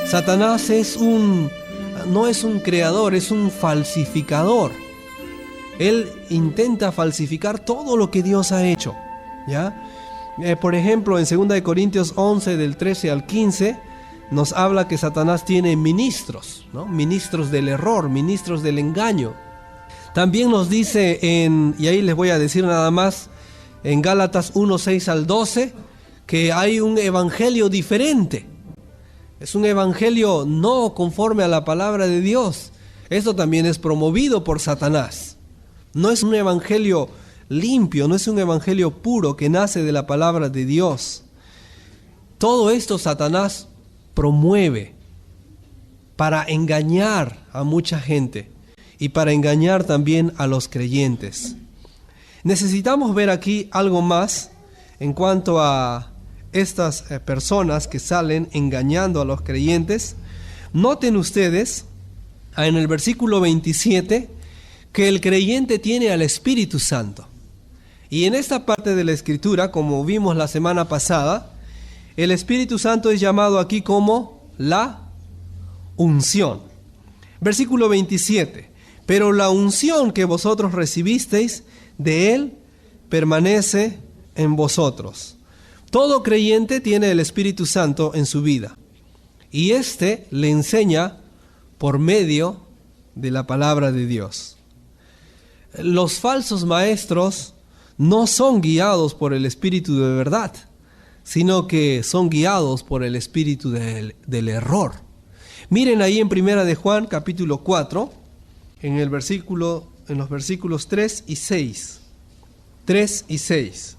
Satanás no es un creador, es un falsificador. Él intenta falsificar todo lo que Dios ha hecho, ¿ya? Por ejemplo, en 2 Corintios 11, del 13 al 15, nos habla que Satanás tiene ministros, ¿no? Ministros del error, ministros del engaño. También nos dice, y ahí les voy a decir nada más, en Gálatas 1, 6 al 12, que hay un evangelio diferente. Es un evangelio no conforme a la palabra de Dios. Esto también es promovido por Satanás. No es un evangelio limpio, no es un evangelio puro que nace de la palabra de Dios. Todo esto Satanás promueve para engañar a mucha gente y para engañar también a los creyentes. Necesitamos ver aquí algo más en cuanto a estas personas que salen engañando a los creyentes. Noten ustedes en el versículo 27 que el creyente tiene al Espíritu Santo. Y en esta parte de la Escritura, como vimos la semana pasada, el Espíritu Santo es llamado aquí como la unción. Versículo 27. Pero la unción que vosotros recibisteis de Él permanece en vosotros. Todo creyente tiene el Espíritu Santo en su vida. Y éste le enseña por medio de la palabra de Dios. Los falsos maestros no son guiados por el Espíritu de verdad, sino que son guiados por el espíritu del error. Miren ahí en 1 de Juan, capítulo 4, en los versículos 3 y 6. 3 y 6.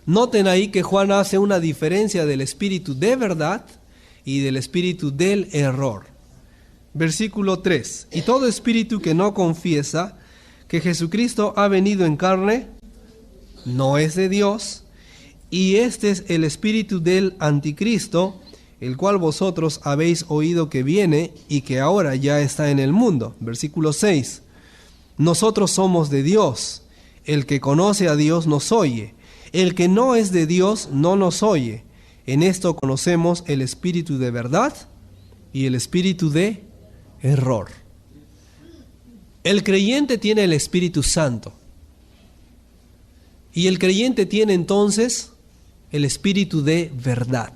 Noten ahí que Juan hace una diferencia del espíritu de verdad y del espíritu del error. Versículo 3. Y todo espíritu que no confiesa que Jesucristo ha venido en carne no es de Dios, y este es el espíritu del anticristo, el cual vosotros habéis oído que viene y que ahora ya está en el mundo. Versículo 6. Nosotros somos de Dios, el que conoce a Dios nos oye, el que no es de Dios no nos oye. En esto conocemos el espíritu de verdad y el espíritu de error. El creyente tiene el Espíritu Santo. Y el creyente tiene entonces el espíritu de verdad.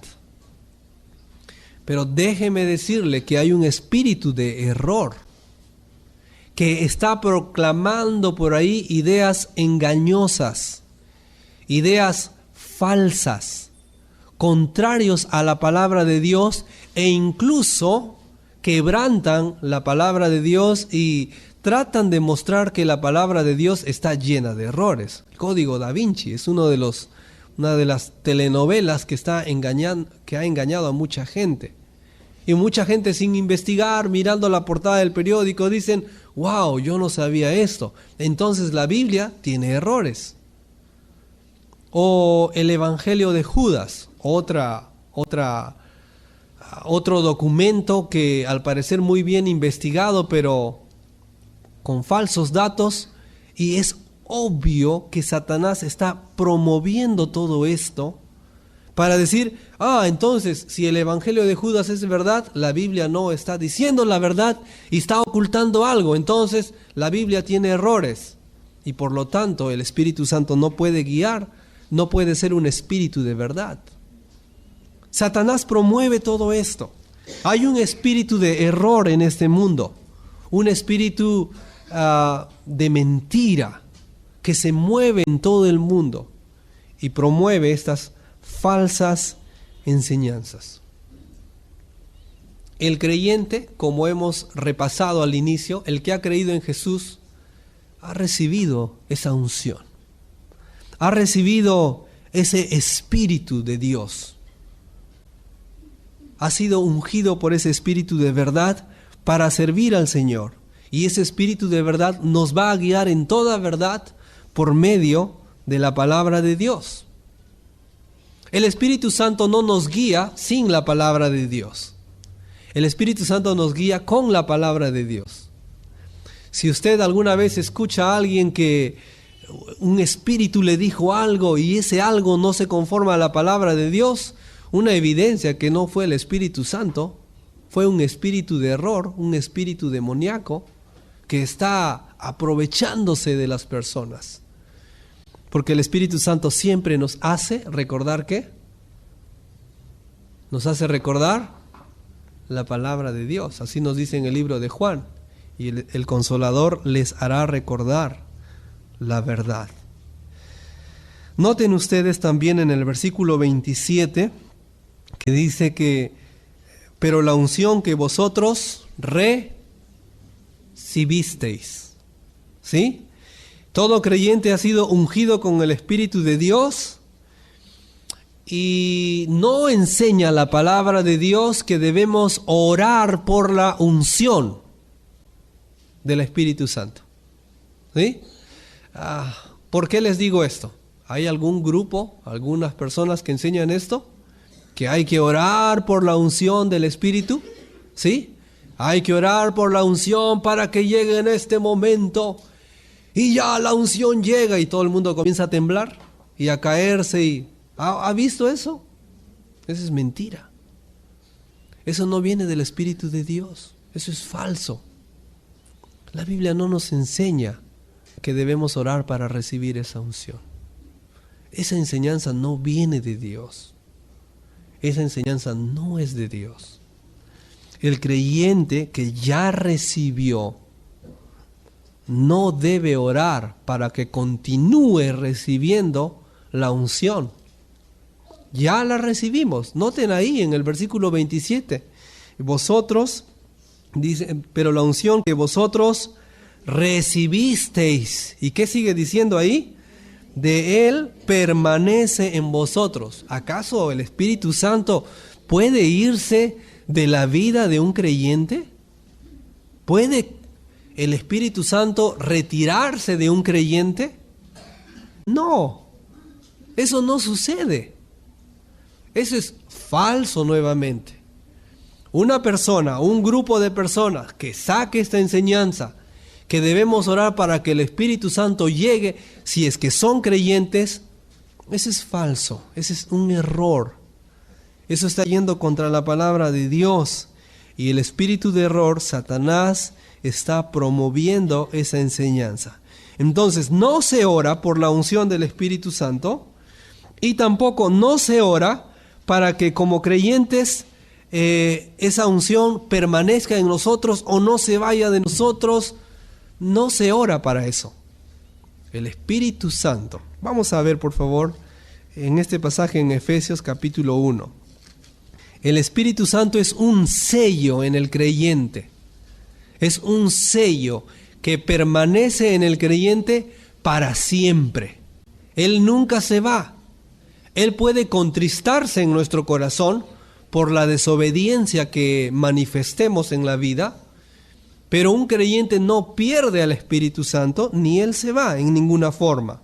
Pero déjeme decirle que hay un espíritu de error que está proclamando por ahí ideas engañosas, ideas falsas, contrarios a la palabra de Dios, e incluso quebrantan la palabra de Dios y tratan de mostrar que la palabra de Dios está llena de errores. El Código Da Vinci es una de las telenovelas que ha engañado a mucha gente. Y mucha gente, sin investigar, mirando la portada del periódico, dicen: wow, yo no sabía esto. Entonces la Biblia tiene errores. O el Evangelio de Judas, otro documento que al parecer muy bien investigado, pero con falsos datos, y es obvio que Satanás está promoviendo todo esto para decir: entonces si el Evangelio de Judas es verdad, la Biblia no está diciendo la verdad y está ocultando algo, entonces la Biblia tiene errores y por lo tanto el Espíritu Santo no puede guiar, no puede ser un espíritu de verdad. Satanás promueve todo esto. Hay un espíritu de error en este mundo, un espíritu de mentira que se mueve en todo el mundo y promueve estas falsas enseñanzas. El creyente, como hemos repasado al inicio, el que ha creído en Jesús, ha recibido esa unción, ha recibido ese Espíritu de Dios, ha sido ungido por ese Espíritu de verdad para servir al Señor. Y ese Espíritu de verdad nos va a guiar en toda verdad por medio de la palabra de Dios. El Espíritu Santo no nos guía sin la palabra de Dios. El Espíritu Santo nos guía con la palabra de Dios. Si usted alguna vez escucha a alguien que un espíritu le dijo algo y ese algo no se conforma a la palabra de Dios, una evidencia que no fue el Espíritu Santo, fue un espíritu de error, un espíritu demoníaco que está aprovechándose de las personas. Porque el Espíritu Santo siempre nos hace recordar ¿qué? Nos hace recordar la palabra de Dios. Así nos dice en el libro de Juan. Y el Consolador les hará recordar la verdad. Noten ustedes también en el versículo 27 que dice que pero la unción que vosotros recibisteis. ¿Sí? Todo creyente ha sido ungido con el Espíritu de Dios y no enseña la palabra de Dios que debemos orar por la unción del Espíritu Santo. ¿Sí? ¿Por qué les digo esto? ¿Hay algún grupo, algunas personas que enseñan esto? Que hay que orar por la unción del Espíritu. ¿Sí? Hay que orar por la unción para que llegue en este momento. Y ya la unción llega y todo el mundo comienza a temblar y a caerse. ¿Ha visto eso? Eso es mentira. Eso no viene del Espíritu de Dios. Eso es falso. La Biblia no nos enseña que debemos orar para recibir esa unción. Esa enseñanza no viene de Dios. Esa enseñanza no es de Dios. El creyente que ya recibió no debe orar para que continúe recibiendo la unción. Ya la recibimos. Noten ahí en el versículo 27. Vosotros, dice, pero la unción que vosotros recibisteis. ¿Y qué sigue diciendo ahí? De Él permanece en vosotros. ¿Acaso el Espíritu Santo puede irse de la vida de un creyente? ¿Puede el Espíritu Santo retirarse de un creyente? No, eso no sucede. Eso es falso nuevamente. Una persona, un grupo de personas que saque esta enseñanza, que debemos orar para que el Espíritu Santo llegue, si es que son creyentes, eso es falso, ese es un error. Eso está yendo contra la palabra de Dios. Y el espíritu de error, Satanás, está promoviendo esa enseñanza. Entonces, no se ora por la unción del Espíritu Santo y tampoco no se ora para que como creyentes esa unción permanezca en nosotros o no se vaya de nosotros. No se ora para eso. El Espíritu Santo. Vamos a ver, por favor, en este pasaje en Efesios capítulo 1. El Espíritu Santo es un sello en el creyente. Es un sello que permanece en el creyente para siempre. Él nunca se va. Él puede contristarse en nuestro corazón por la desobediencia que manifestemos en la vida, pero un creyente no pierde al Espíritu Santo, ni él se va en ninguna forma.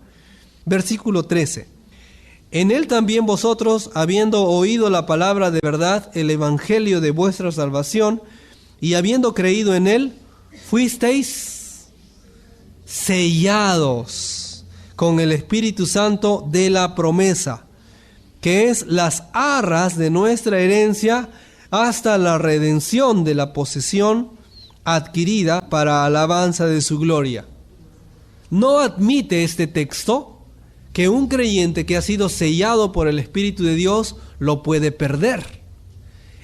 Versículo 13. En él también vosotros, habiendo oído la palabra de verdad, el evangelio de vuestra salvación, y habiendo creído en él, fuisteis sellados con el Espíritu Santo de la promesa, que es las arras de nuestra herencia hasta la redención de la posesión adquirida para alabanza de su gloria. No admite este texto que un creyente que ha sido sellado por el Espíritu de Dios lo puede perder.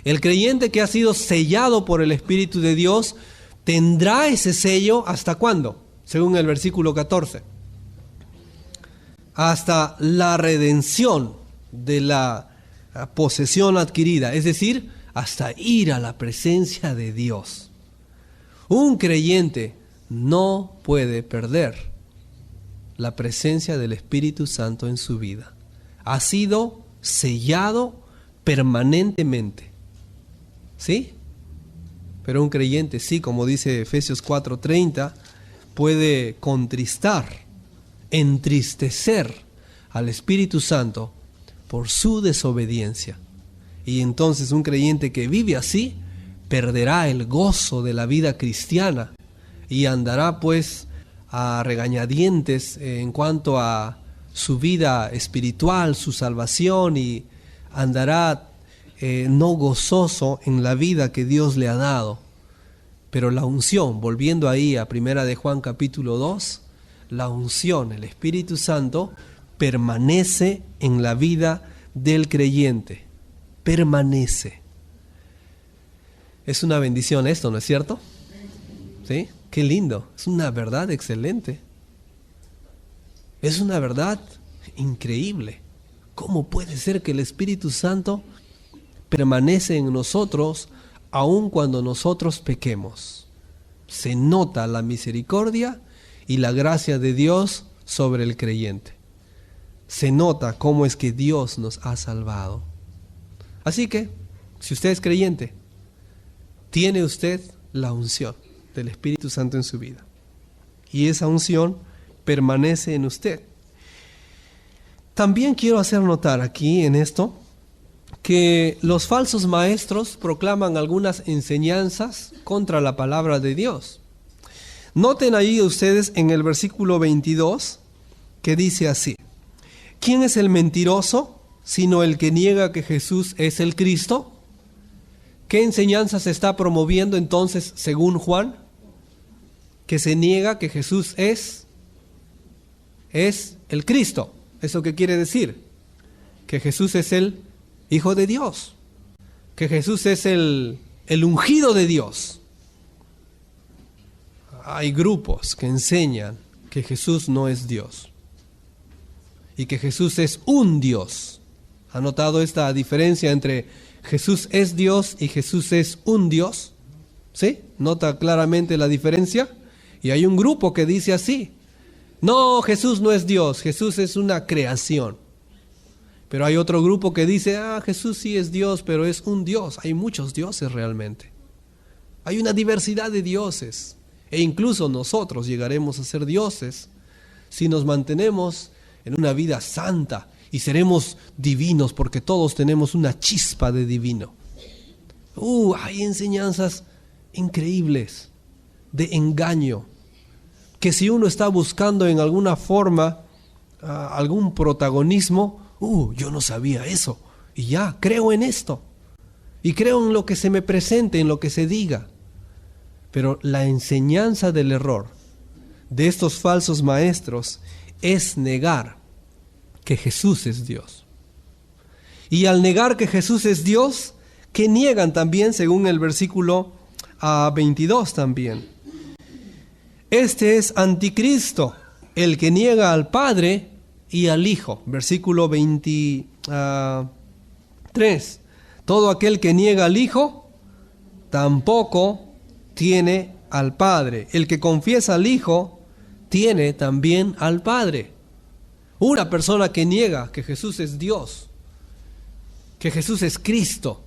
El creyente que ha sido sellado por el Espíritu de Dios tendrá ese sello ¿hasta cuándo? Según el versículo 14. Hasta la redención de la posesión adquirida, es decir, hasta ir a la presencia de Dios. Un creyente no puede perder la presencia del Espíritu Santo en su vida. Ha sido sellado permanentemente. ¿Sí? Pero un creyente, sí, como dice Efesios 4:30, puede contristar, entristecer al Espíritu Santo por su desobediencia. Y entonces un creyente que vive así perderá el gozo de la vida cristiana y andará pues a regañadientes en cuanto a su vida espiritual, su salvación, y andará no gozoso en la vida que Dios le ha dado. Pero la unción, volviendo ahí a 1 de Juan capítulo 2, la unción, el Espíritu Santo, permanece en la vida del creyente. Permanece. Es una bendición esto, ¿no es cierto? ¿Sí? Qué lindo. Es una verdad excelente. Es una verdad increíble. ¿Cómo puede ser que el Espíritu Santo permanece en nosotros aun cuando nosotros pequemos? Se nota la misericordia y la gracia de Dios sobre el creyente. Se nota cómo es que Dios nos ha salvado. Así que, si usted es creyente, tiene usted la unción del Espíritu Santo en su vida. Y esa unción permanece en usted. También quiero hacer notar aquí en esto que los falsos maestros proclaman algunas enseñanzas contra la palabra de Dios. Noten ahí ustedes en el versículo 22 que dice así: ¿quién es el mentiroso sino el que niega que Jesús es el Cristo? ¿Qué enseñanza se está promoviendo entonces según Juan? Que se niega que Jesús es el Cristo. ¿Eso qué quiere decir? Que Jesús es el Hijo de Dios. Que Jesús es el ungido de Dios. Hay grupos que enseñan que Jesús no es Dios. Y que Jesús es un Dios. ¿Ha notado esta diferencia entre Jesús es Dios y Jesús es un Dios? ¿Sí? ¿Nota claramente la diferencia? Y hay un grupo que dice así: no, Jesús no es Dios, Jesús es una creación. Pero hay otro grupo que dice: Jesús sí es Dios, pero es un Dios. Hay muchos dioses realmente. Hay una diversidad de dioses. E incluso nosotros llegaremos a ser dioses si nos mantenemos en una vida santa y seremos divinos porque todos tenemos una chispa de divino. Hay enseñanzas increíbles de engaño, que si uno está buscando en alguna forma algún protagonismo, yo no sabía eso y ya creo en esto y creo en lo que se me presente, en lo que se diga. Pero la enseñanza del error de estos falsos maestros es negar que Jesús es Dios. Y al negar que Jesús es Dios, que niegan también, según el versículo 22 también. Este es anticristo, el que niega al Padre y al Hijo. Versículo 23. Todo aquel que niega al Hijo, tampoco tiene al Padre. El que confiesa al Hijo, tiene también al Padre. Una persona que niega que Jesús es Dios, que Jesús es Cristo,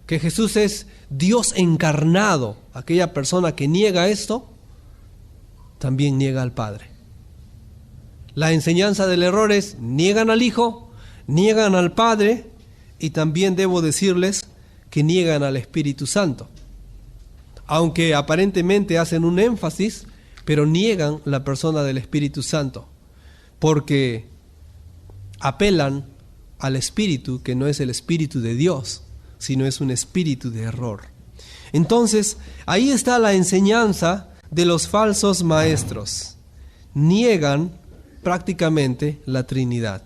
que Jesús es Dios encarnado, aquella persona que niega esto, también niega al Padre. La enseñanza del error es: niegan al Hijo, niegan al Padre, y también debo decirles que niegan al Espíritu Santo. Aunque aparentemente hacen un énfasis, pero niegan la persona del Espíritu Santo, porque apelan al Espíritu que no es el Espíritu de Dios, sino es un espíritu de error. Entonces, ahí está la enseñanza de los falsos maestros. Niegan prácticamente la Trinidad,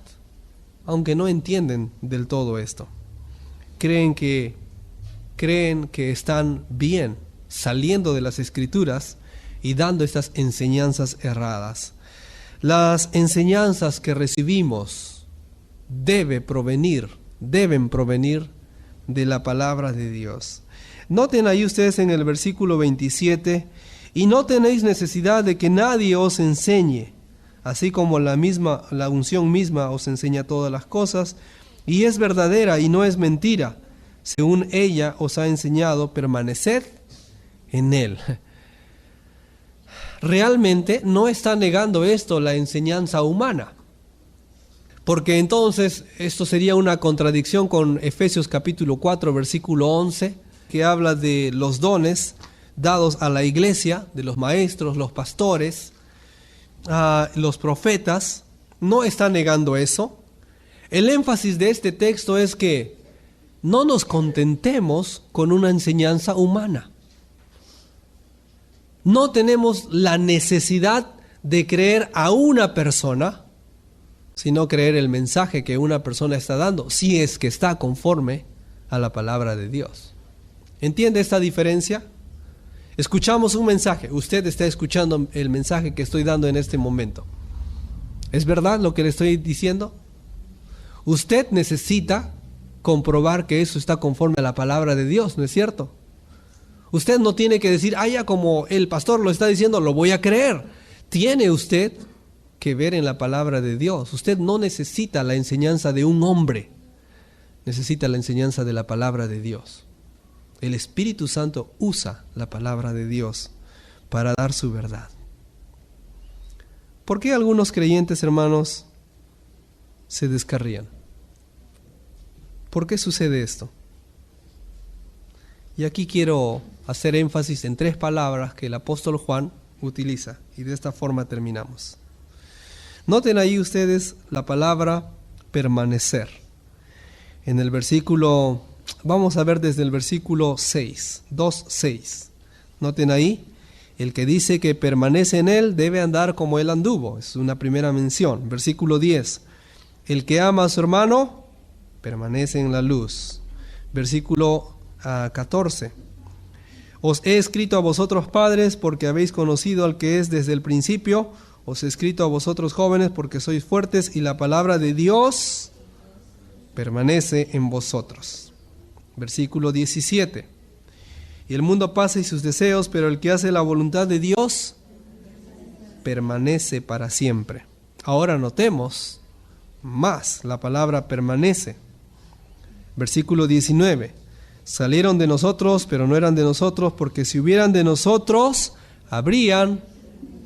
aunque no entienden del todo esto. Creen que están bien saliendo de las Escrituras y dando estas enseñanzas erradas. Las enseñanzas que recibimos deben provenir de la palabra de Dios. Noten ahí ustedes en el versículo 27: y no tenéis necesidad de que nadie os enseñe, así como la unción misma os enseña todas las cosas, y es verdadera y no es mentira. Según ella os ha enseñado, permaneced en él. Realmente no está negando esto la enseñanza humana, porque entonces esto sería una contradicción con Efesios capítulo 4 versículo 11, que habla de los dones dados a la iglesia, de los maestros, los pastores, los profetas. No está negando eso. El énfasis de este texto es que no nos contentemos con una enseñanza humana. No tenemos la necesidad de creer a una persona, sino creer el mensaje que una persona está dando, si es que está conforme a la palabra de Dios. ¿Entiende esta diferencia? Escuchamos un mensaje, usted está escuchando el mensaje que estoy dando en este momento. ¿Es verdad lo que le estoy diciendo? Usted necesita comprobar que eso está conforme a la palabra de Dios, ¿no es cierto? Usted no tiene que decir, ya como el pastor lo está diciendo, lo voy a creer. Tiene usted que ver en la palabra de Dios. Usted no necesita la enseñanza de un hombre, necesita la enseñanza de la palabra de Dios. El Espíritu Santo usa la palabra de Dios para dar su verdad. ¿Por qué algunos creyentes, hermanos, se descarrían? ¿Por qué sucede esto? Y aquí quiero hacer énfasis en 3 palabras que el apóstol Juan utiliza, y de esta forma terminamos. Noten ahí ustedes la palabra permanecer. En el versículo, vamos a ver desde el versículo 6, 2:6. Noten ahí, el que dice que permanece en él debe andar como él anduvo. Es una primera mención. Versículo 10. El que ama a su hermano permanece en la luz. Versículo 14. Os he escrito a vosotros padres porque habéis conocido al que es desde el principio. Os he escrito a vosotros jóvenes porque sois fuertes y la palabra de Dios permanece en vosotros. Versículo 17. Y el mundo pasa y sus deseos, pero el que hace la voluntad de Dios permanece para siempre. Ahora notemos más la palabra permanece. Versículo 19. Salieron de nosotros, pero no eran de nosotros, porque si hubieran de nosotros, habrían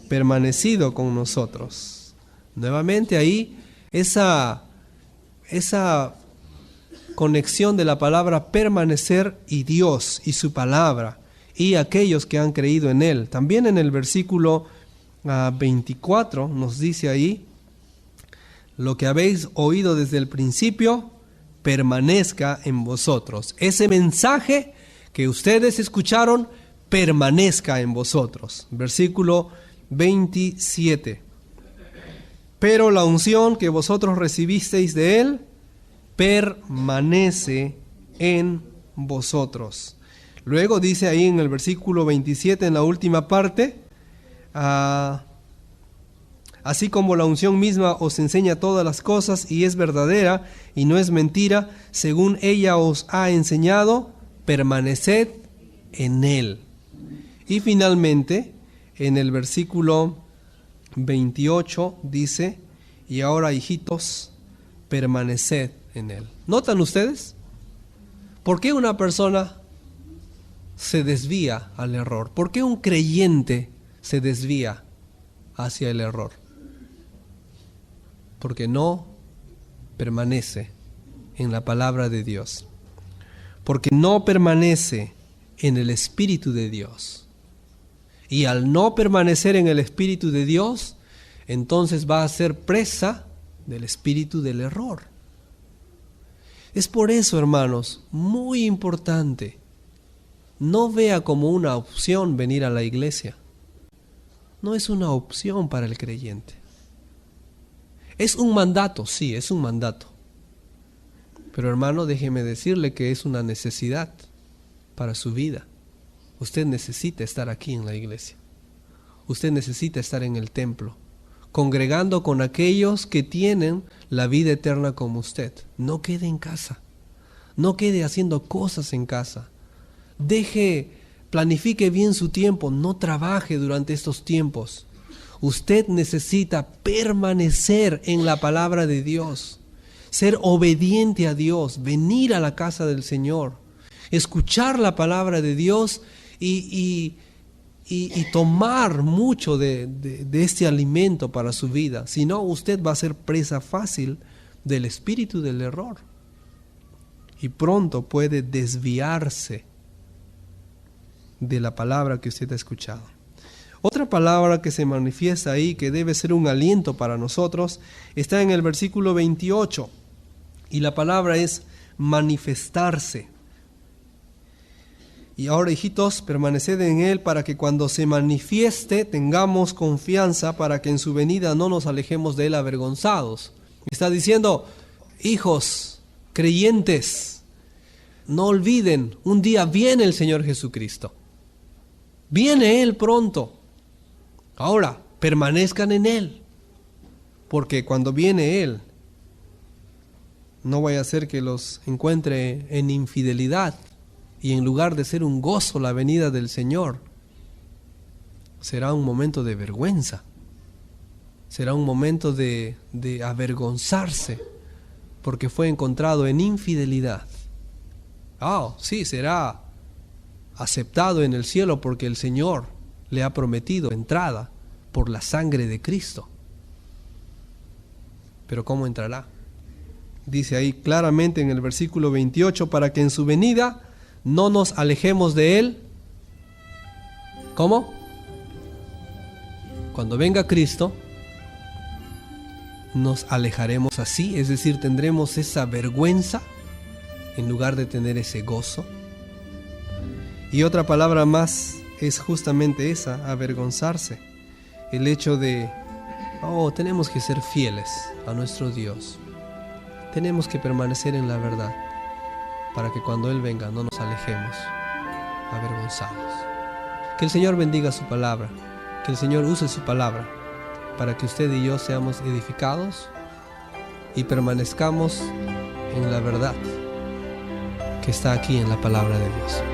permanecido con nosotros. Nuevamente ahí, esa conexión de la palabra permanecer y Dios y su palabra y aquellos que han creído en Él. También en el versículo 24 nos dice ahí, lo que habéis oído desde el principio permanezca en vosotros. Ese mensaje que ustedes escucharon permanezca en vosotros. Versículo 27. Pero la unción que vosotros recibisteis de Él permanece en vosotros. Luego dice ahí en el versículo 27, en la última parte, así como la unción misma os enseña todas las cosas y es verdadera y no es mentira, según ella os ha enseñado, permaneced en Él. Y finalmente, en el versículo 28 dice, y ahora hijitos, permaneced en Él. ¿Notan ustedes? ¿Por qué una persona se desvía al error? ¿Por qué un creyente se desvía hacia el error? Porque no permanece en la palabra de Dios. Porque no permanece en el Espíritu de Dios. Y al no permanecer en el Espíritu de Dios, entonces va a ser presa del espíritu del error. Es por eso, hermanos, muy importante, no vea como una opción venir a la iglesia. No es una opción para el creyente. Es un mandato, sí, es un mandato. Pero hermano, déjeme decirle que es una necesidad para su vida. Usted necesita estar aquí en la iglesia. Usted necesita estar en el templo, congregando con aquellos que tienen la vida eterna como usted. No quede en casa. No quede haciendo cosas en casa. Planifique bien su tiempo. No trabaje durante estos tiempos. Usted necesita permanecer en la palabra de Dios, ser obediente a Dios, venir a la casa del Señor, escuchar la palabra de Dios y tomar mucho de este alimento para su vida. Si no, usted va a ser presa fácil del espíritu del error y pronto puede desviarse de la palabra que usted ha escuchado. Otra palabra que se manifiesta ahí, que debe ser un aliento para nosotros, está en el versículo 28, y la palabra es manifestarse. Y ahora, hijitos, permaneced en Él para que cuando se manifieste tengamos confianza, para que en su venida no nos alejemos de Él avergonzados. Está diciendo, hijos, creyentes, no olviden, un día viene el Señor Jesucristo. Viene Él pronto. Ahora, permanezcan en Él, porque cuando viene Él, no vaya a ser que los encuentre en infidelidad, y en lugar de ser un gozo la venida del Señor, será un momento de vergüenza, será un momento de avergonzarse, porque fue encontrado en infidelidad. Sí, será aceptado en el cielo porque el Señor le ha prometido entrada por la sangre de Cristo. Pero ¿cómo entrará? Dice ahí claramente en el versículo 28, para que en su venida no nos alejemos de Él. ¿Cómo? Cuando venga Cristo, nos alejaremos así, es decir, tendremos esa vergüenza en lugar de tener ese gozo. Y otra palabra más es justamente esa, avergonzarse. El hecho de, tenemos que ser fieles a nuestro Dios. Tenemos que permanecer en la verdad, para que cuando Él venga no nos alejemos avergonzados. Que el Señor bendiga su palabra, que el Señor use su palabra para que usted y yo seamos edificados y permanezcamos en la verdad que está aquí en la palabra de Dios.